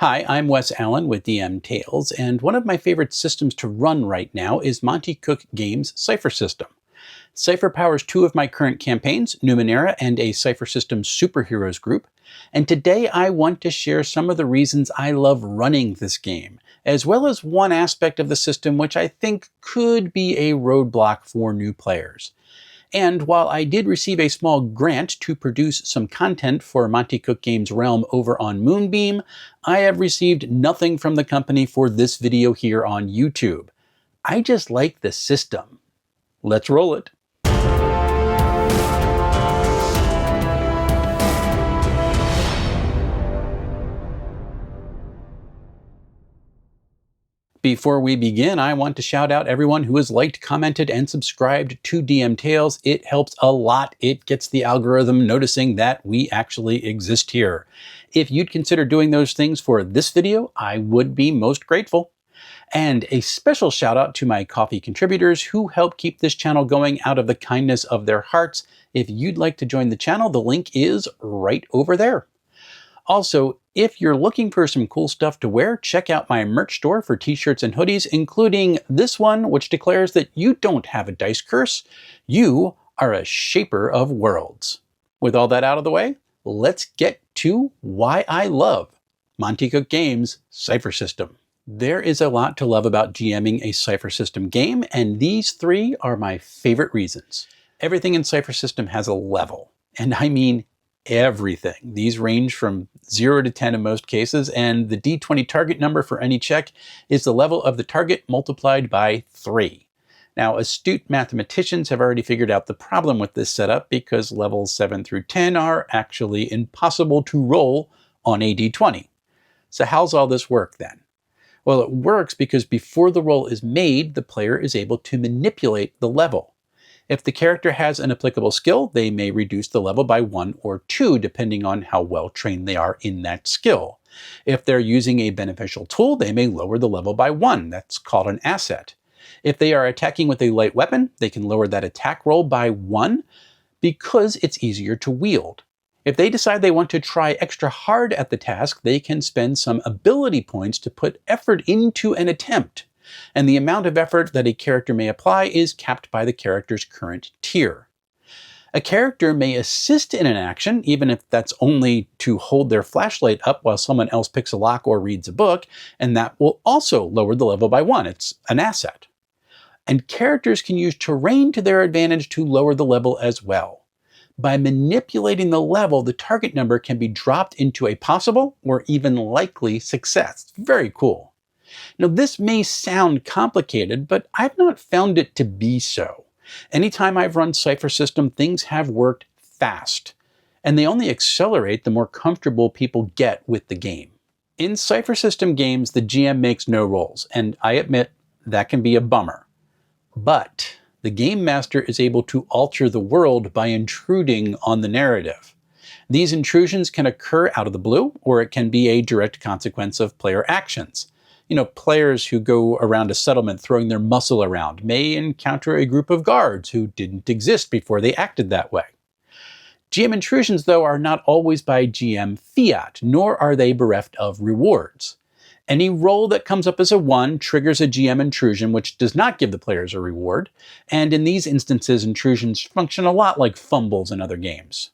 Hi, I'm Wes Allen with DM Tales, and one of my favorite systems to run right now is Monte Cook Games' Cypher System. Cypher powers two of my current campaigns, Numenera and a Cypher System Superheroes group, and today I want to share some of the reasons I love running this game, as well as one aspect of the system which I think could be a roadblock for new players. And while I did receive a small grant to produce some content for Monte Cook Games' realm over on Moonbeam, I have received nothing from the company for this video here on YouTube. I just like the system. Let's roll it. Before we begin, I want to shout out everyone who has liked, commented, and subscribed to DM Tales. It helps a lot. It gets the algorithm noticing that we actually exist here. If you'd consider doing those things for this video, I would be most grateful. And a special shout out to my coffee contributors who help keep this channel going out of the kindness of their hearts. If you'd like to join the channel, the link is right over there. Also, if you're looking for some cool stuff to wear, check out my merch store for t-shirts and hoodies, including this one, which declares that you don't have a dice curse. You are a shaper of worlds. With all that out of the way, let's get to why I love Monte Cook Games' Cypher System. There is a lot to love about GMing a Cypher System game, and these three are my favorite reasons. Everything in Cypher System has a level, and I mean everything. These range from 0 to 10 in most cases, and the D20 target number for any check is the level of the target multiplied by 3. Now, astute mathematicians have already figured out the problem with this setup because levels 7 through 10 are actually impossible to roll on a D20. So how's all this work then? Well, it works because before the roll is made, the player is able to manipulate the level. If the character has an applicable skill, they may reduce the level by 1 or 2, depending on how well trained they are in that skill. If they're using a beneficial tool, they may lower the level by 1. That's called an asset. If they are attacking with a light weapon, they can lower that attack roll by 1 because it's easier to wield. If they decide they want to try extra hard at the task, they can spend some ability points to put effort into an attempt. And the amount of effort that a character may apply is capped by the character's current tier. A character may assist in an action, even if that's only to hold their flashlight up while someone else picks a lock or reads a book, and that will also lower the level by 1. It's an asset. And characters can use terrain to their advantage to lower the level as well. By manipulating the level, the target number can be dropped into a possible or even likely success. It's very cool. Now, this may sound complicated, but I've not found it to be so. Anytime I've run Cypher System, things have worked fast, and they only accelerate the more comfortable people get with the game. In Cypher System games, the GM makes no rolls, and I admit that can be a bummer. But the Game Master is able to alter the world by intruding on the narrative. These intrusions can occur out of the blue, or it can be a direct consequence of player actions. Players who go around a settlement throwing their muscle around may encounter a group of guards who didn't exist before they acted that way. GM intrusions, though, are not always by GM fiat, nor are they bereft of rewards. Any roll that comes up as a 1 triggers a GM intrusion, which does not give the players a reward, and in these instances, intrusions function a lot like fumbles in other games.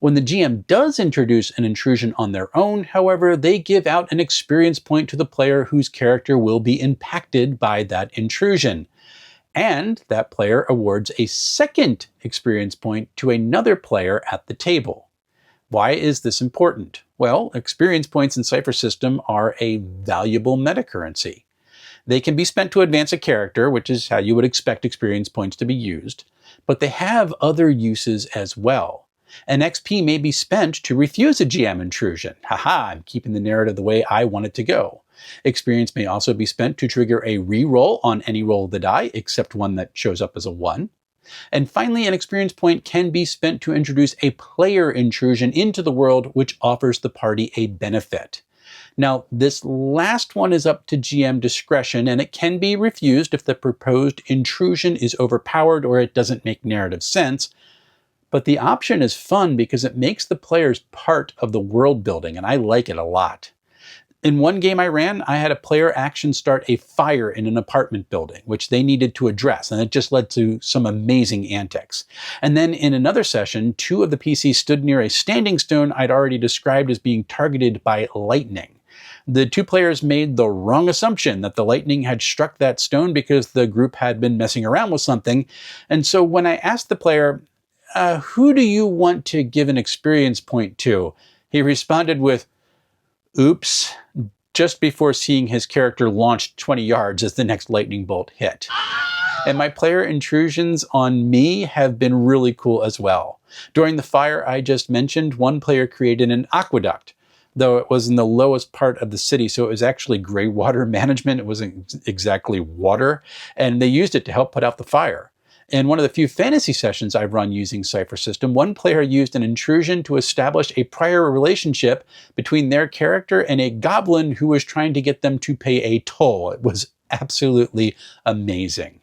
When the GM does introduce an intrusion on their own, however, they give out an experience point to the player whose character will be impacted by that intrusion. And that player awards a second experience point to another player at the table. Why is this important? Well, experience points in Cypher System are a valuable metacurrency. They can be spent to advance a character, which is how you would expect experience points to be used, but they have other uses as well. An XP may be spent to refuse a GM intrusion. Haha, I'm keeping the narrative the way I want it to go. Experience may also be spent to trigger a re-roll on any roll of the die, except one that shows up as a 1. And finally, an experience point can be spent to introduce a player intrusion into the world, which offers the party a benefit. Now, this last one is up to GM discretion, and it can be refused if the proposed intrusion is overpowered or it doesn't make narrative sense. But the option is fun because it makes the players part of the world building, and I like it a lot. In one game I ran, I had a player action start a fire in an apartment building, which they needed to address, and it just led to some amazing antics. And then in another session, 2 of the PCs stood near a standing stone I'd already described as being targeted by lightning. The 2 players made the wrong assumption that the lightning had struck that stone because the group had been messing around with something. And so when I asked the player, who do you want to give an experience point to? He responded with, oops, just before seeing his character launch 20 yards as the next lightning bolt hit. And my player intrusions on me have been really cool as well. During the fire I just mentioned, one player created an aqueduct, though it was in the lowest part of the city, so it was actually gray water management. It wasn't exactly water, and they used it to help put out the fire. In one of the few fantasy sessions I've run using Cypher System, one player used an intrusion to establish a prior relationship between their character and a goblin who was trying to get them to pay a toll. It was absolutely amazing.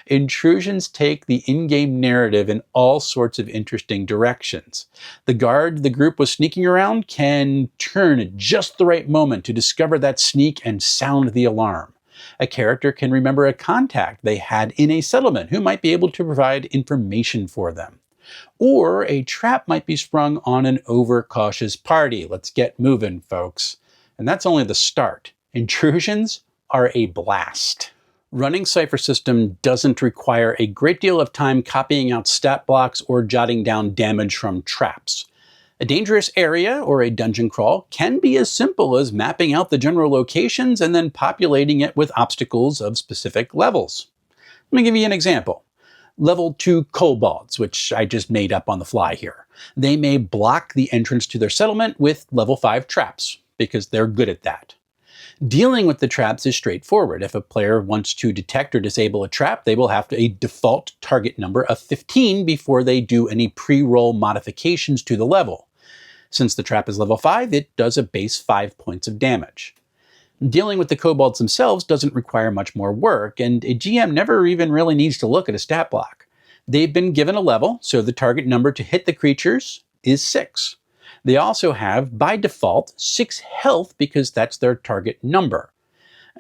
Intrusions take the in-game narrative in all sorts of interesting directions. The guard the group was sneaking around can turn at just the right moment to discover that sneak and sound the alarm. A character can remember a contact they had in a settlement who might be able to provide information for them. Or a trap might be sprung on an overcautious party. Let's get moving, folks. And that's only the start. Intrusions are a blast. Running Cypher System doesn't require a great deal of time copying out stat blocks or jotting down damage from traps. A dangerous area or a dungeon crawl can be as simple as mapping out the general locations and then populating it with obstacles of specific levels. Let me give you an example. Level 2 kobolds, which I just made up on the fly here. They may block the entrance to their settlement with level 5 traps, because they're good at that. Dealing with the traps is straightforward. If a player wants to detect or disable a trap, they will have a default target number of 15 before they do any pre-roll modifications to the level. Since the trap is level 5, it does a base 5 points of damage. Dealing with the kobolds themselves doesn't require much more work, and a GM never even really needs to look at a stat block. They've been given a level, so the target number to hit the creatures is 6. They also have, by default, 6 health because that's their target number.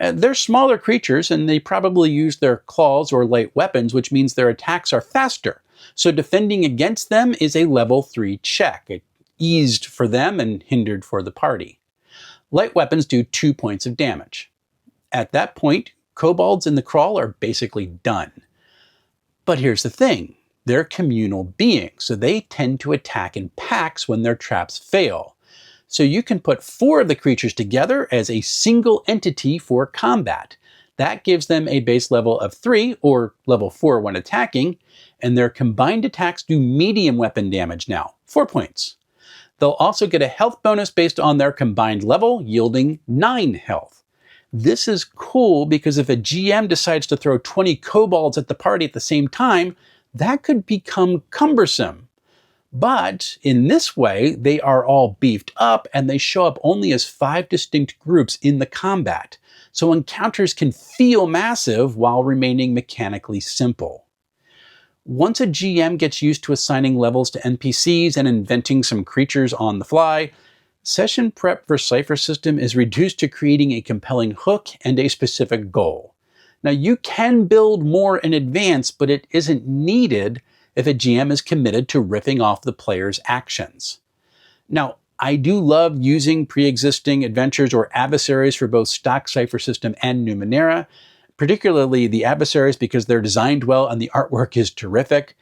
They're smaller creatures, and they probably use their claws or light weapons, which means their attacks are faster. So defending against them is a level 3 check. It eased for them and hindered for the party. Light weapons do 2 points of damage. At that point, kobolds in the crawl are basically done. But here's the thing. They're communal beings, so they tend to attack in packs when their traps fail. So you can put 4 of the creatures together as a single entity for combat. That gives them a base level of 3, or level 4 when attacking, and their combined attacks do medium weapon damage now, 4 points. They'll also get a health bonus based on their combined level, yielding 9 health. This is cool because if a GM decides to throw 20 kobolds at the party at the same time, that could become cumbersome. But in this way, they are all beefed up and they show up only as 5 distinct groups in the combat. So encounters can feel massive while remaining mechanically simple. Once a GM gets used to assigning levels to NPCs and inventing some creatures on the fly, session prep for Cypher System is reduced to creating a compelling hook and a specific goal. Now you can build more in advance, but it isn't needed if a GM is committed to riffing off the player's actions. Now, I do love using pre-existing adventures or adversaries for both stock Cypher System and Numenera, particularly the adversaries because they're designed well and the artwork is terrific,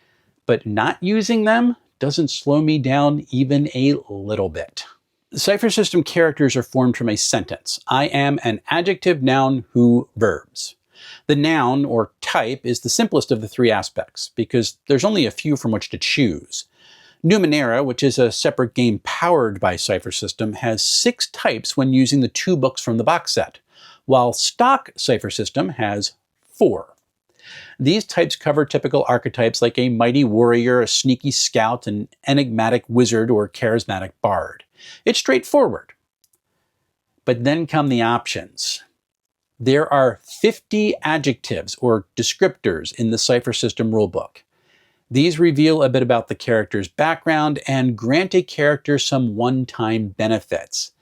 but not using them doesn't slow me down even a little bit. Cypher System characters are formed from a sentence. I am an adjective, noun, who, verbs. The noun, or type, is the simplest of the 3 aspects, because there's only a few from which to choose. Numenera, which is a separate game powered by Cypher System, has 6 types when using the 2 books from the box set, while stock Cypher System has 4. These types cover typical archetypes like a mighty warrior, a sneaky scout, an enigmatic wizard, or charismatic bard. It's straightforward. But then come the options. There are 50 adjectives or descriptors in the Cypher System rulebook. These reveal a bit about the character's background and grant a character some one-time benefits.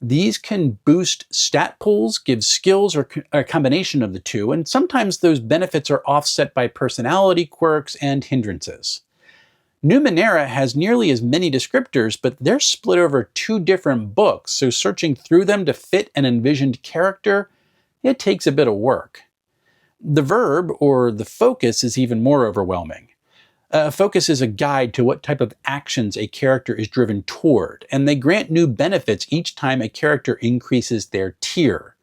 These can boost stat pools, give skills, or a combination of the two, and sometimes those benefits are offset by personality quirks and hindrances. Numenera has nearly as many descriptors, but they're split over 2 different books, so searching through them to fit an envisioned character, it takes a bit of work. The verb, or the focus, is even more overwhelming. A focus is a guide to what type of actions a character is driven toward, and they grant new benefits each time a character increases their tier.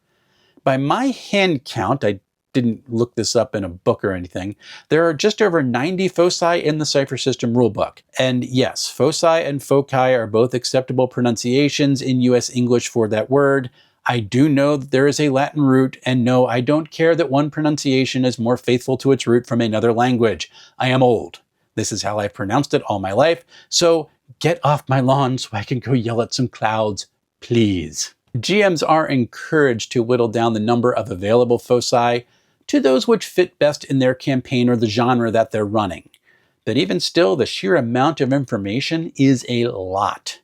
By my hand count, I didn't look this up in a book or anything, there are just over 90 foci in the Cypher System rulebook. And yes, foci and foci are both acceptable pronunciations in US English for that word. I do know that there is a Latin root, and no, I don't care that one pronunciation is more faithful to its root from another language. I am old. This is how I've pronounced it all my life, so get off my lawn so I can go yell at some clouds, please. GMs are encouraged to whittle down the number of available foci to those which fit best in their campaign or the genre that they're running. But even still, the sheer amount of information is a lot.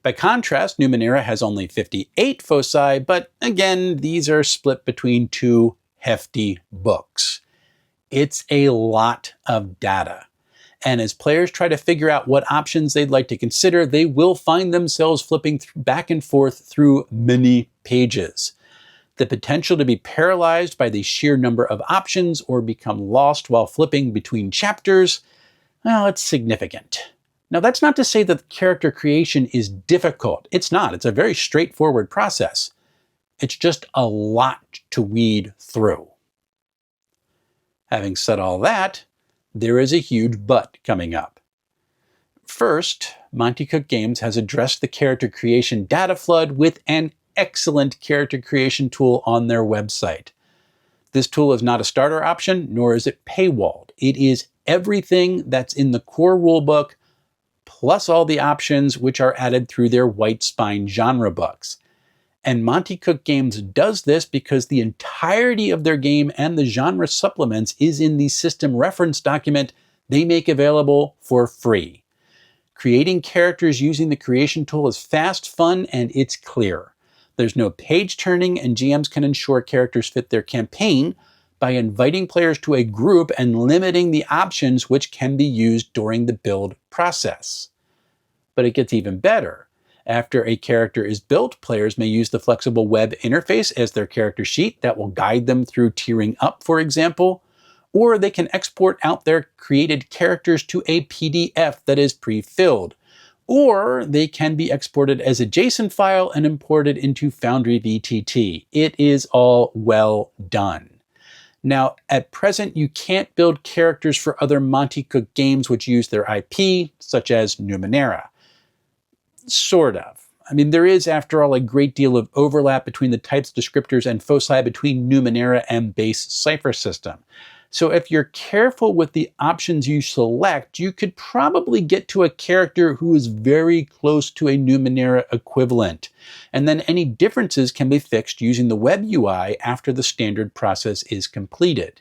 By contrast, Numenera has only 58 foci, but again, these are split between 2 hefty books. It's a lot of data. And as players try to figure out what options they'd like to consider, they will find themselves flipping back and forth through many pages. The potential to be paralyzed by the sheer number of options or become lost while flipping between chapters, well, it's significant. Now, that's not to say that character creation is difficult. It's not. It's a very straightforward process. It's just a lot to weed through. Having said all that, there is a huge but coming up. First, Monte Cook Games has addressed the character creation data flood with an excellent character creation tool on their website. This tool is not a starter option, nor is it paywalled. It is everything that's in the core rulebook, plus all the options which are added through their White Spine genre books. And Monte Cook Games does this because the entirety of their game and the genre supplements is in the system reference document they make available for free. Creating characters using the creation tool is fast, fun, and it's clear. There's no page turning, and GMs can ensure characters fit their campaign by inviting players to a group and limiting the options which can be used during the build process. But it gets even better. After a character is built, players may use the flexible web interface as their character sheet that will guide them through tiering up, for example, or they can export out their created characters to a PDF that is pre-filled, or they can be exported as a JSON file and imported into Foundry VTT. It is all well done. Now, at present, you can't build characters for other Monte Cook games which use their IP, such as Numenera. Sort of. I mean, there is, after all, a great deal of overlap between the types, descriptors, and foci between Numenera and base Cypher System. So if you're careful with the options you select, you could probably get to a character who is very close to a Numenera equivalent. And then any differences can be fixed using the web UI after the standard process is completed.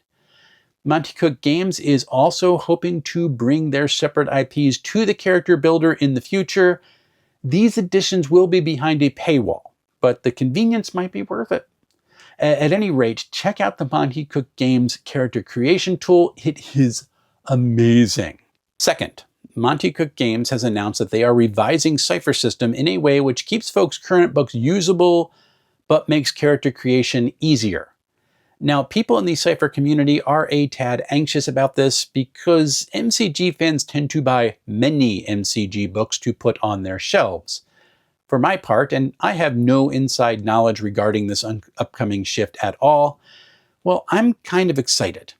Monte Cook Games is also hoping to bring their separate IPs to the character builder in the future. These additions will be behind a paywall, but the convenience might be worth it. At any rate, check out the Monte Cook Games character creation tool. It is amazing. Second, Monte Cook Games has announced that they are revising Cypher System in a way which keeps folks' current books usable, but makes character creation easier. Now, people in the Cypher community are a tad anxious about this because MCG fans tend to buy many MCG books to put on their shelves. For my part, and I have no inside knowledge regarding this upcoming shift at all, well, I'm kind of excited.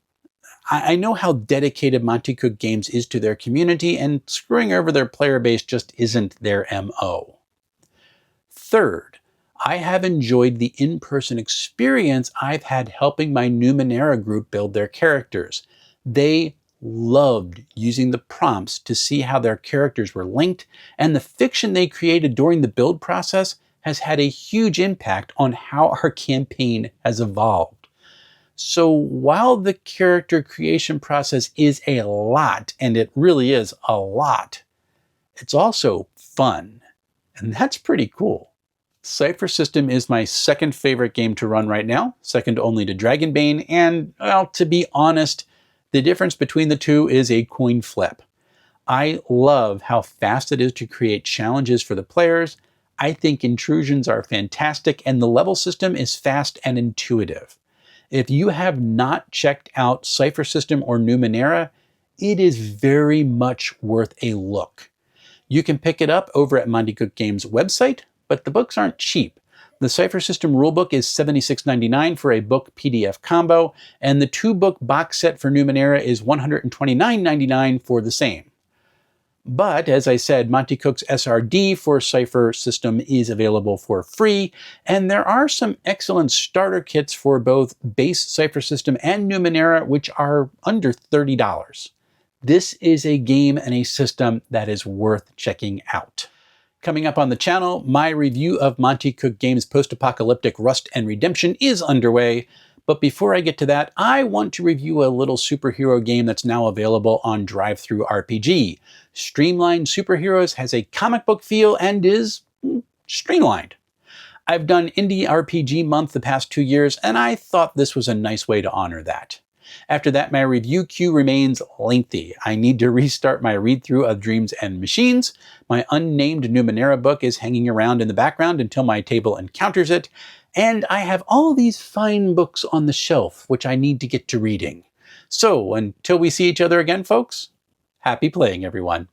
I know how dedicated Monte Cook Games is to their community, and screwing over their player base just isn't their MO. Third, I have enjoyed the in-person experience I've had helping my Numenera group build their characters. They loved using the prompts to see how their characters were linked, and the fiction they created during the build process has had a huge impact on how our campaign has evolved. So while the character creation process is a lot, and it really is a lot, it's also fun, and that's pretty cool. Cypher System is my second favorite game to run right now, second only to Dragonbane, and, well, to be honest, the difference between the two is a coin flip. I love how fast it is to create challenges for the players. I think Intrusions are fantastic, and the level system is fast and intuitive. If you have not checked out Cypher System or Numenera, it is very much worth a look. You can pick it up over at Monte Cook Games' website, but the books aren't cheap. The Cypher System rulebook is $76.99 for a book PDF combo, and the 2-book box set for Numenera is $129.99 for the same. But, as I said, Monte Cook's SRD for Cypher System is available for free, and there are some excellent starter kits for both base Cypher System and Numenera, which are under $30. This is a game and a system that is worth checking out. Coming up on the channel, my review of Monte Cook Games' post-apocalyptic Rust and Redemption is underway. But before I get to that, I want to review a little superhero game that's now available on DriveThruRPG. Streamlined Superheroes has a comic book feel and is streamlined. I've done Indie RPG Month the past 2 years, and I thought this was a nice way to honor that. After that, my review queue remains lengthy. I need to restart my read-through of Dreams and Machines. My unnamed Numenera book is hanging around in the background until my table encounters it. And I have all these fine books on the shelf, which I need to get to reading. So, until we see each other again, folks, happy playing, everyone.